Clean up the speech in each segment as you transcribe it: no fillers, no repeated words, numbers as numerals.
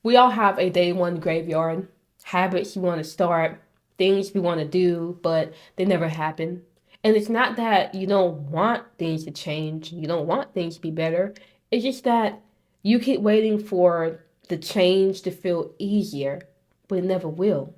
We all have a day one graveyard, habits we want to start, things we want to do, but they never happen. And it's not that you don't want things to change, you don't want things to be better. It's just that you keep waiting for the change to feel easier, but it never will.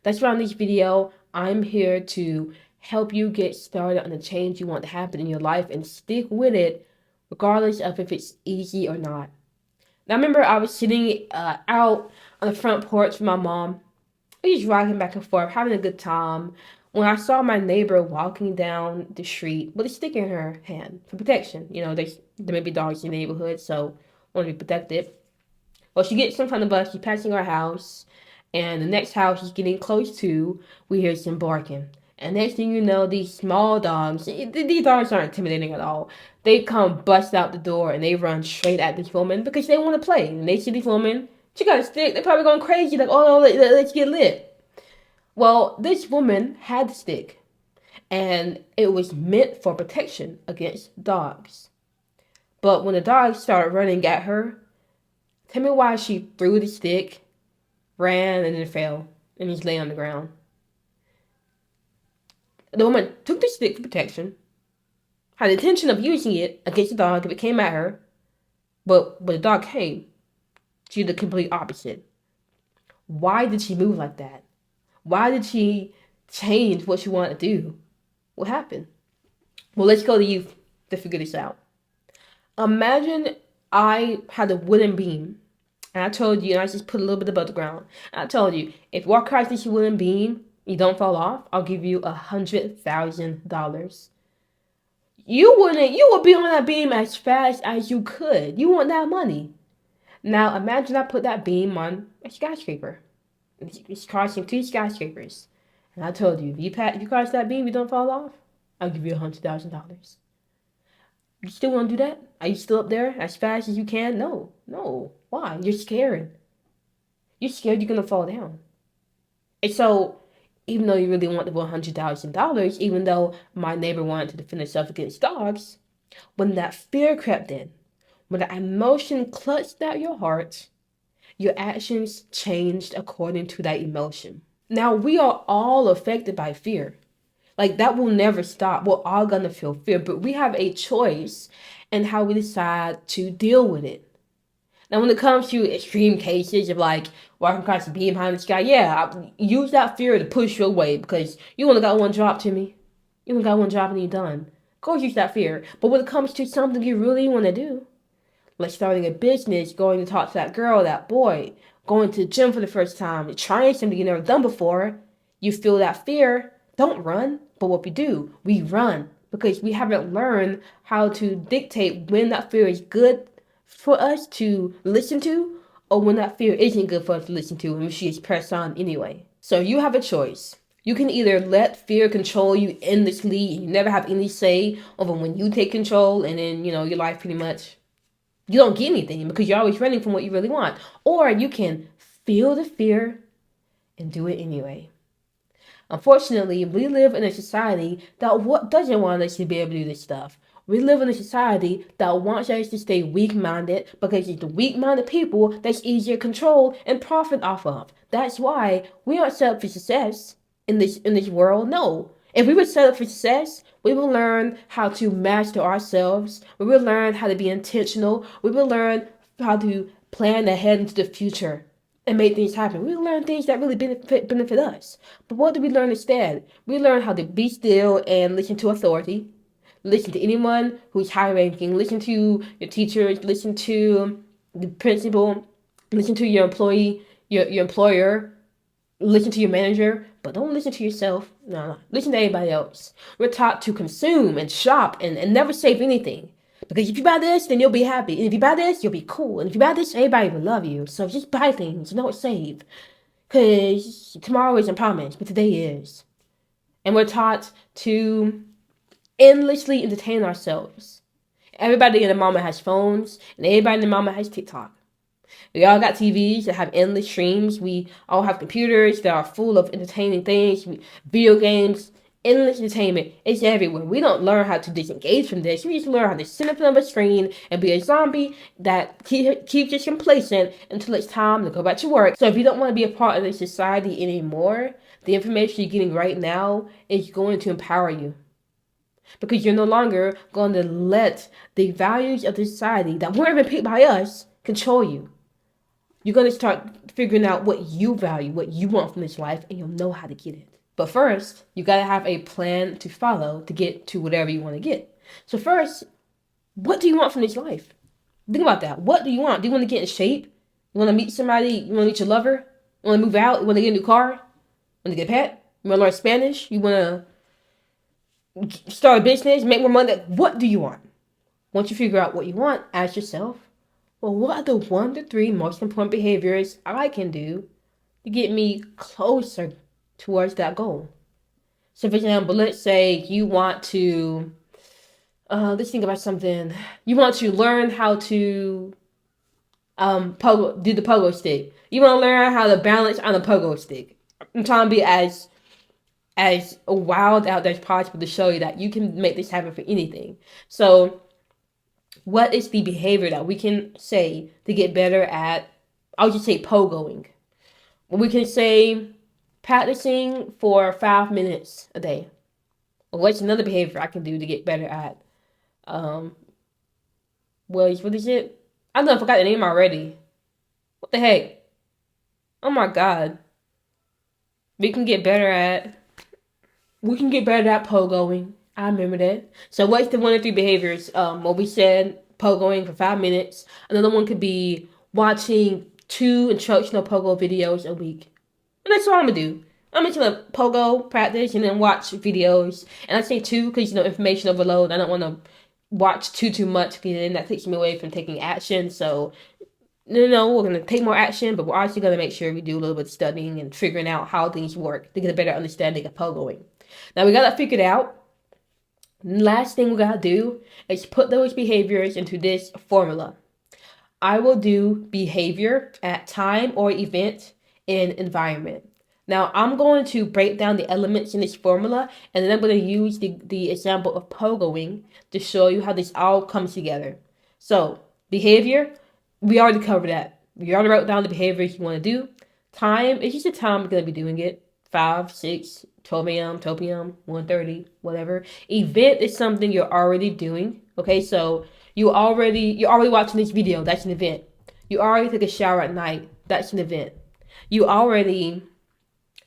That's why in this video, I'm here to help you get started on the change you want to happen in your life and stick with it, regardless of if it's easy or not. Now, I remember I was sitting out on the front porch with my mom. We just rocking back and forth, having a good time. When I saw my neighbor walking down the street with a stick in her hand for protection. You know, there may be dogs in the neighborhood, so I want to be protected. Well, she gets in front of us. She's passing our house, and the next house she's getting close to, we hear some barking. And next thing you know, these small dogs, these dogs aren't intimidating at all. They come bust out the door and they run straight at this woman because they want to play. And they see this woman, she got a stick, they're probably going crazy, like, oh no, let's get lit. Well, this woman had the stick, and it was meant for protection against dogs. But when the dogs started running at her, tell me why she threw the stick, ran, and then fell, and just lay on the ground. The woman took the stick for protection, had the intention of using it against the dog if it came at her, but when the dog came, she did the complete opposite. Why did she move like that? Why did she change what she wanted to do? What happened? Well, let's go to you to figure this out. Imagine I had a wooden beam, and I told you, and I just put a little bit above the ground. And I told you, if you walk across this wooden beam, you don't fall off, I'll give you $100,000. You would be on that beam as fast as you could. You want that money. Now imagine I put that beam on a skyscraper. It's crossing two skyscrapers. And I told you, if you cross that beam, you don't fall off, I'll give you $100,000. You still want to do that? Are you still up there as fast as you can? No, no. Why? You're scared. You're scared you're gonna fall down. And so, even though you really want the $100,000, even though my neighbor wanted to defend herself against dogs, when that fear crept in, when that emotion clutched at your heart, your actions changed according to that emotion. Now, we are all affected by fear. Like, that will never stop. We're all gonna feel fear, but we have a choice in how we decide to deal with it. Now, when it comes to extreme cases of like walking across the beam behind the sky, yeah, use that fear to push you away because you only got one drop to me. You only got one drop and you're done. Of course, use that fear. But when it comes to something you really want to do, like starting a business, going to talk to that girl, that boy, going to the gym for the first time, trying something you've never done before, you feel that fear. Don't run. But what we do, we run because we haven't learned how to dictate when that fear is good for us to listen to or when that fear isn't good for us to listen to and we should just press on anyway. So you have a choice. You can either let fear control you endlessly and you never have any say over when you take control and then, your life pretty much you don't get anything because you're always running from what you really want. Or you can feel the fear and do it anyway. Unfortunately, we live in a society that doesn't want us to be able to do this stuff. We live in a society that wants us to stay weak-minded because it's the weak-minded people that's easier to control and profit off of. That's why we aren't set up for success in this world. No. If we were set up for success, we will learn how to master ourselves. We will learn how to be intentional. We will learn how to plan ahead into the future and make things happen. We learn things that really benefit us. But what do we learn instead? We learn how to be still and listen to authority. Listen to anyone who's high ranking. Listen to your teachers. Listen to the principal. Listen to your employee, your employer. Listen to your manager, but don't listen to yourself. No. Listen to anybody else. We're taught to consume and shop and never save anything. Because if you buy this, then you'll be happy. And if you buy this, you'll be cool. And if you buy this, everybody will love you. So just buy things. Don't save. Because tomorrow isn't promised, but today is. And we're taught to endlessly entertain ourselves. Everybody in the mama has phones, and everybody in the mama has TikTok. We all got TVs that have endless streams. We all have computers that are full of entertaining things, video games, endless entertainment. It's everywhere. We don't learn how to disengage from this. We just learn how to sit in front of a screen and be a zombie that keeps us complacent until it's time to go back to work. So if you don't want to be a part of this society anymore, the information you're getting right now is going to empower you. Because you're no longer going to let the values of the society that weren't even picked by us control you. You're going to start figuring out what you value, what you want from this life, and you'll know how to get it. But first, you got to have a plan to follow to get to whatever you want to get. So first, what do you want from this life? Think about that. What do you want? Do you want to get in shape? You want to meet somebody? You want to meet your lover? You want to move out? You want to get a new car? You want to get a pet? You want to learn Spanish? You want to start a business? Make more money? What do you want? Once you figure out what you want, ask yourself, well, what are the 1 to 3 most important behaviors I can do to get me closer towards that goal? So for example, let's say you want to, let's think about something. You want to learn how to do the pogo stick. You want to learn how to balance on a pogo stick. I'm trying to be as wild out there as possible to show you that you can make this happen for anything. So what is the behavior that we can say to get better at, I'll just say pogoing. We can say practicing for 5 minutes a day. Well, what's another behavior I can do to get better at? What is it? I don't know, I forgot the name already. What the heck? Oh my god. We can get better at pogoing. I remember that. So what's the 1 or 3 behaviors? Well, we said pogoing for 5 minutes. Another one could be watching 2 instructional pogo videos a week. And that's all I'm gonna do. I'm just gonna pogo practice and then watch videos. And I say 2 because, information overload. I don't want to watch too much because then that takes me away from taking action. So, no, we're gonna take more action, but we're also gonna make sure we do a little bit of studying and figuring out how things work to get a better understanding of pogoing. Now we got that figured out. Last thing we gotta do is put those behaviors into this formula. I will do behavior at time or event in environment. Now I'm going to break down the elements in this formula, and then I'm going to use the example of pogoing to show you how this all comes together. So behavior, we already covered that. We already wrote down the behaviors you want to do. Time, it's just the time we're going to be doing it. 5, 6, 12 a.m., 12 p.m., 1:30, whatever. Event is something you're already doing. Okay, so you're already watching this video. That's an event. You already took a shower at night. That's an event. You already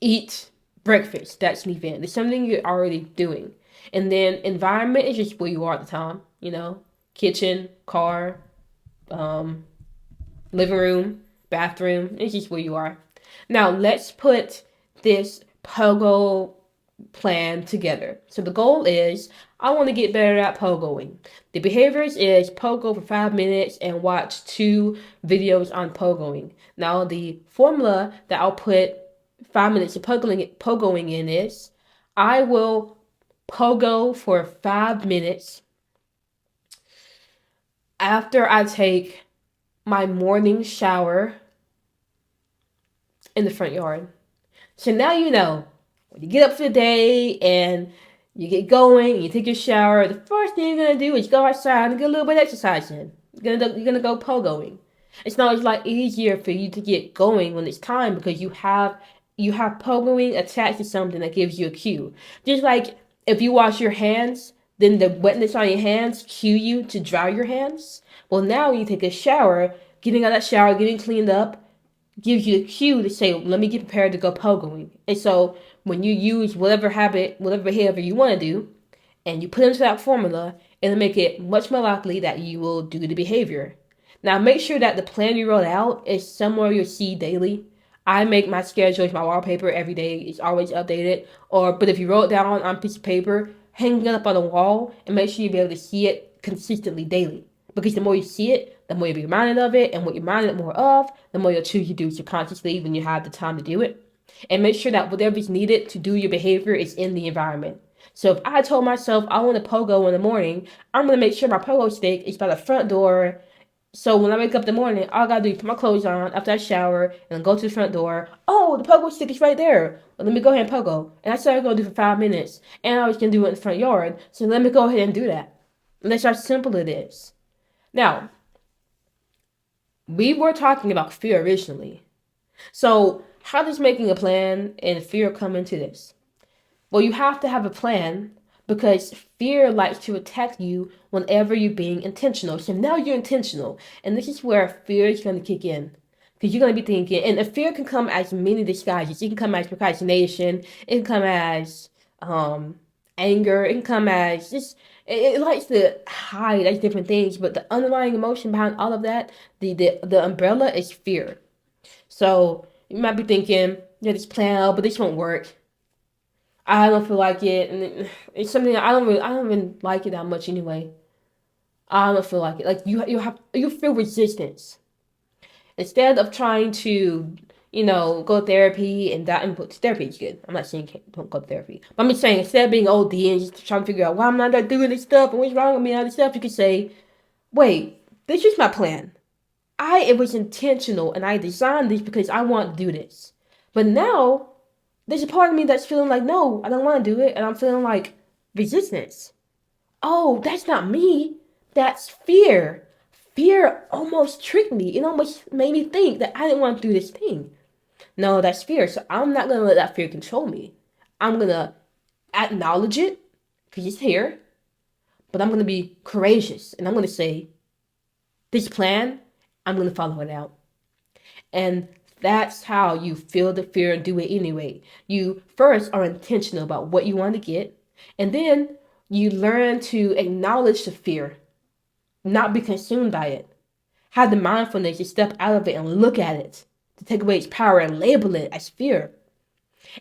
eat breakfast. That's an event. It's something you're already doing. And then environment is just where you are at the time. Kitchen, car, living room, bathroom. It's just where you are. Now let's put this pogo plan together. So the goal is I want to get better at pogoing. The behaviors is pogo for 5 minutes and watch 2 videos on pogoing. Now the formula that I'll put 5 minutes of pogoing in is I will pogo for 5 minutes after I take my morning shower in the front yard. So now you know, when you get up for the day and you get going and you take your shower, the first thing you're going to do is go outside and get a little bit of exercise in. You're gonna go pogoing. It's not a lot easier for you to get going when it's time because you have pogoing attached to something that gives you a cue. Just like if you wash your hands, then the wetness on your hands cue you to dry your hands. Well, now when you take a shower, getting out of that shower, getting cleaned up, gives you a cue to say, let me get prepared to go pogoing. And so when you use whatever behavior you want to do, and you put into that formula, it'll make it much more likely that you will do the behavior. Now make sure that the plan you wrote out is somewhere you'll see daily. I make my schedule, my wallpaper every day. It's always updated. But if you wrote it down on a piece of paper, hang it up on the wall and make sure you be able to see it consistently daily. Because the more you see it, the more you'll be reminded of it. And what you're reminded more of, the more you'll choose to do subconsciously when you have the time to do it. And make sure that whatever is needed to do your behavior is in the environment. So if I told myself I want to pogo in the morning, I'm going to make sure my pogo stick is by the front door So when I wake up in the morning, all I gotta do is put my clothes on after I shower and go to the front door. Oh, the pogo stick is right there. Well, let me go ahead and pogo. And I said I was gonna do for 5 minutes, and I was gonna do it in the front yard. So let me go ahead and do that. And that's how simple it is. Now, we were talking about fear originally. So how does making a plan and fear come into this? Well, you have to have a plan because fear likes to attack you whenever you're being intentional. So now you're intentional, and this is where fear is going to kick in. Because you're going to be thinking, and the fear can come as many disguises. It can come as procrastination. It can come as anger. It can come as just, it likes to hide as different things. But the underlying emotion behind all of that, the umbrella is fear. So you might be thinking, yeah, this plan, oh, but this won't work. I don't feel like it, and it's something I don't even like it that much anyway. I don't feel like it. Like you feel resistance instead of trying to go to therapy and that. And therapy is good. I'm not saying don't go to therapy, but I'm just saying instead of being OD and just trying to figure out why I'm not doing this stuff and what's wrong with me and all this stuff, you could say, wait, this is my plan. It was intentional and I designed this because I want to do this. But now there's a part of me that's feeling like, no, I don't want to do it. And I'm feeling like resistance. Oh, that's not me. That's fear. Fear almost tricked me. It almost made me think that I didn't want to do this thing. No, that's fear. So I'm not going to let that fear control me. I'm going to acknowledge it because it's here. But I'm going to be courageous. And I'm going to say, this plan, I'm going to follow it out. And that's how you feel the fear and do it anyway. You first are intentional about what you want to get, and then you learn to acknowledge the fear, not be consumed by it. Have the mindfulness to step out of it and look at it, to take away its power and label it as fear.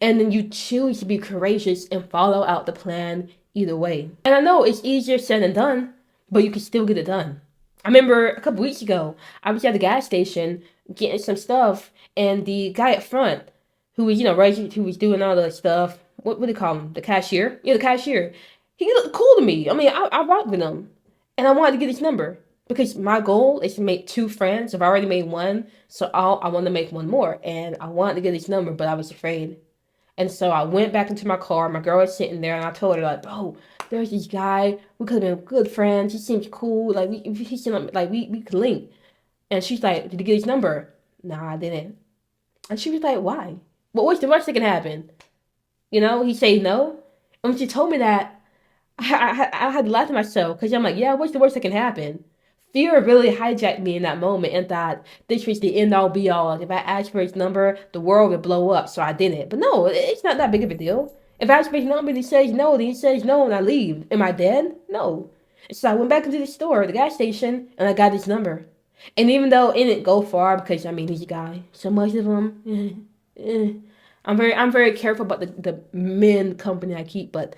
And then you choose to be courageous and follow out the plan either way. And I know it's easier said than done, but you can still get it done. I remember a couple weeks ago, I was at the gas station getting some stuff, and the guy up front, who was, right, who was doing all the stuff, what do they call him? The cashier? Yeah, the cashier. He looked cool to me. I mean, I rocked with him, and I wanted to get his number because my goal is to make 2 friends. I've already made one, so I want to make one more, and I wanted to get his number, but I was afraid. And so I went back into my car. My girl was sitting there, and I told her, like, bro, there's this guy. We could have been good friends. He seems cool. Like, he seemed like we could link. And she's like, did you get his number? Nah, I didn't. And she was like, why? What's the worst that can happen? He said no. And when she told me that, I had to laugh to myself because I'm like, yeah, what's the worst that can happen? Fear really hijacked me in that moment and thought this was the end all be all. Like if I asked for his number, the world would blow up. So I didn't. But no, it's not that big of a deal. If I ask for his number and he says no, then he says no and I leave. Am I dead? No. So I went back into the store, the gas station, and I got his number. And even though it didn't go far because I mean he's a guy, so much of him. I'm very careful about the men company I keep, but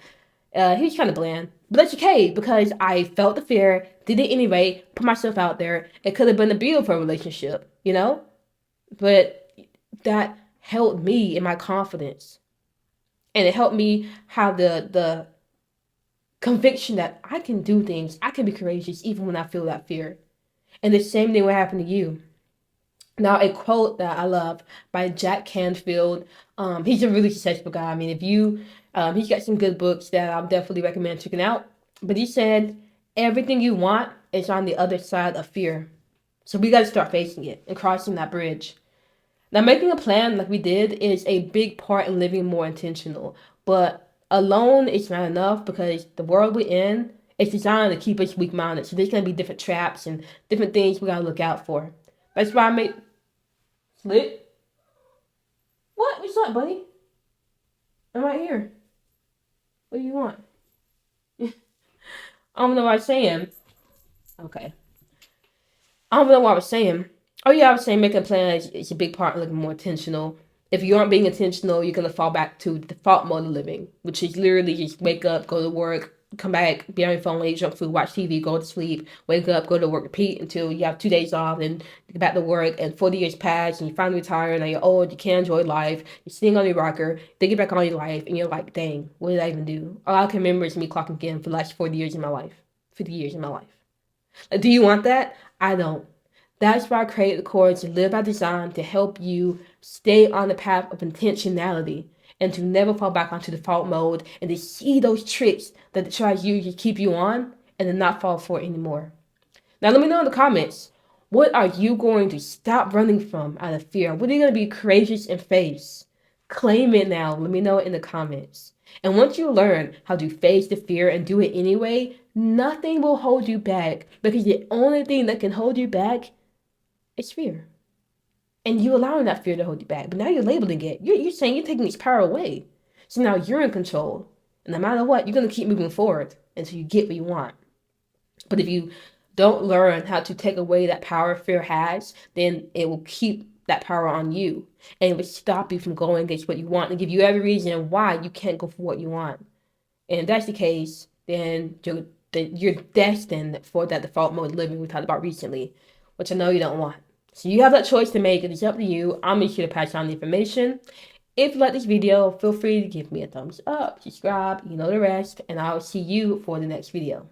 he was kind of bland. But that's okay because I felt the fear, did it anyway, put myself out there. It could have been a beautiful relationship. But that helped me in my confidence. And it helped me have the conviction that I can do things. I can be courageous even when I feel that fear. And the same thing will happen to you. Now, a quote that I love by Jack Canfield. He's a really successful guy. I mean, if you, he's got some good books that I'll definitely recommend checking out. But he said, everything you want is on the other side of fear. So we got to start facing it and crossing that bridge. Now, making a plan like we did is a big part in living more intentional. But alone is not enough because the world we're in is designed to keep us weak-minded. So there's going to be different traps and different things we got to look out for. That's why I make... Slit? What? What's up, buddy? I'm right here. What do you want? I don't know what I was saying. Okay. I don't know what I was saying. Oh yeah, I was saying making a plan is a big part of looking more intentional. If you aren't being intentional, you're gonna fall back to the default mode of living, which is literally just wake up, go to work, come back, be on your phone, eat junk food, watch TV, go to sleep, wake up, go to work, repeat until you have 2 days off, then get back to work, and 40 years pass, and you finally retire, and now you're old, you can't enjoy life, you're sitting on your rocker, they get back on your life, and you're like, dang, what did I even do? All I can remember is me clocking in for the last 40 years in my life, 50 years in my life. Like, do you want that? I don't. That's why I created the course Live by Design to help you stay on the path of intentionality and to never fall back onto default mode and to see those tricks that try to keep you on and to not fall for it anymore. Now, let me know in the comments, what are you going to stop running from out of fear? What are you going to be courageous and face? Claim it now. Let me know in the comments. And once you learn how to face the fear and do it anyway, nothing will hold you back, because the only thing that can hold you back is fear. And you allowing that fear to hold you back. But now you're labeling it. You're saying you're taking its power away. So now you're in control. And no matter what, you're going to keep moving forward until you get what you want. But if you don't learn how to take away that power fear has, then it will keep that power on you. And it will stop you from going against what you want and give you every reason why you can't go for what you want. And if that's the case, then you're destined for that default mode living we talked about recently, which I know you don't want. So you have that choice to make, and it's up to you. I'll make sure to pass on the information. If you like this video, feel free to give me a thumbs up, subscribe, you know the rest, and I'll see you for the next video.